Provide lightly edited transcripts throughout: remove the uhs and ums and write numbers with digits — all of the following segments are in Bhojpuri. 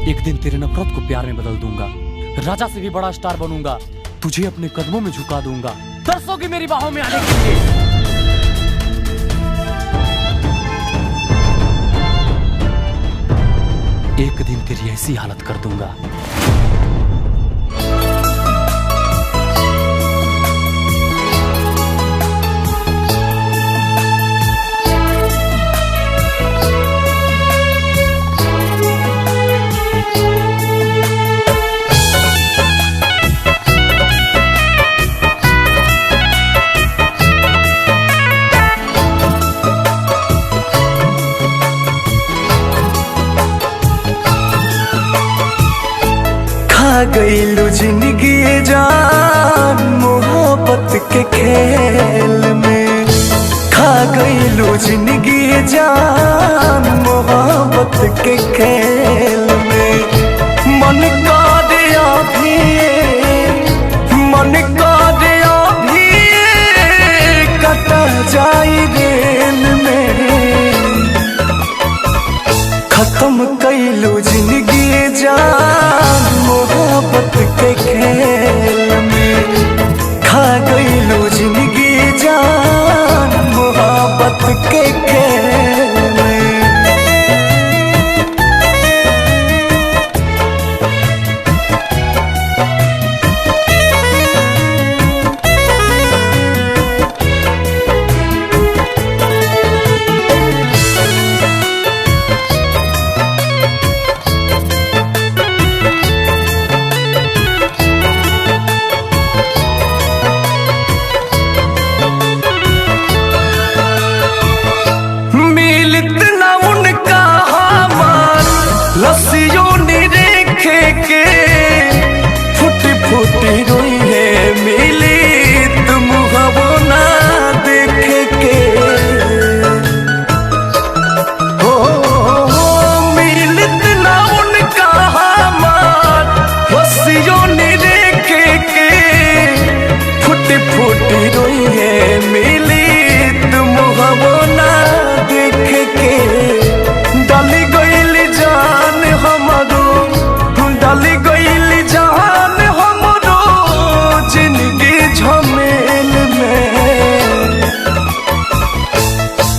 एक दिन तेरे नफरत को प्यार में बदल दूंगा, राजा से भी बड़ा स्टार बनूंगा, तुझे अपने कदमों में झुका दूंगा, तरसोगी मेरी बाहों में आने के लिए। एक दिन तेरी ऐसी हालत कर दूंगा। गईलू जिंदगी जान मोहब्बत के खेल में, खा गईलू जिंदगी जान मोहब्बत के खेल में। मन का दिया भी, मन का दिया भी कटा जाई रेल में। खत्म कईलू जिंदगी जान मोहब्बत के खेल में, खा गईलू जिंदगी जान मोहब्बत के खेल में। लस्सियों ने देखे के फुटी फुटी रोई है, मिली तुम हवो ना देखे के। हो मिलत ना उनका हमार, लस्सियों ने देखे के फुटी फुटी रोई है, मिली तुम हवो ना देखे के। डाली गईली जान हमरो, डाली गईली जान हमरो जिंदगी झमेल में।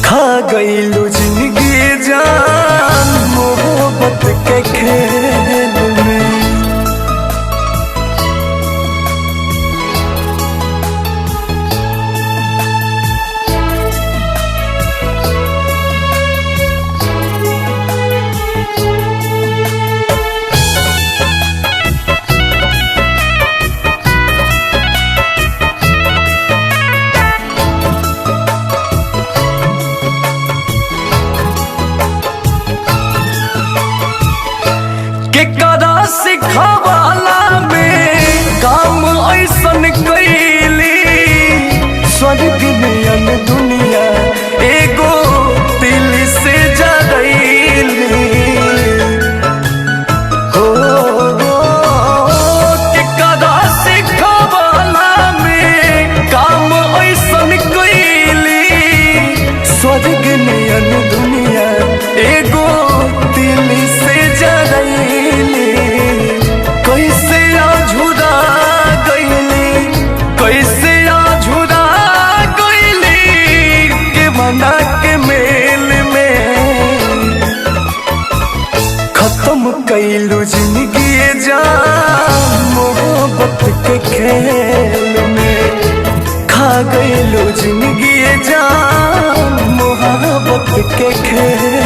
खा गईलू जिंदगी जान मोहब्बत के खेल में। केकरा सिखावाला में काम ऐसन कैली, स्वर्ग नियन दुनिया एगो दिल से जरैली। हो केकरा सिखावाला में काम ऐसन कैली, स्वर्ग नियन दुनिया एगो दिल से जरैली। कैसे आझुरा गईली, कैसे आझुरा गईली के मना के मेल में। खत्म कईलू जिंदगी जान मोहब्बत के खेल में, खा गईलू जिंदगी जान मोहब्बत के खेल।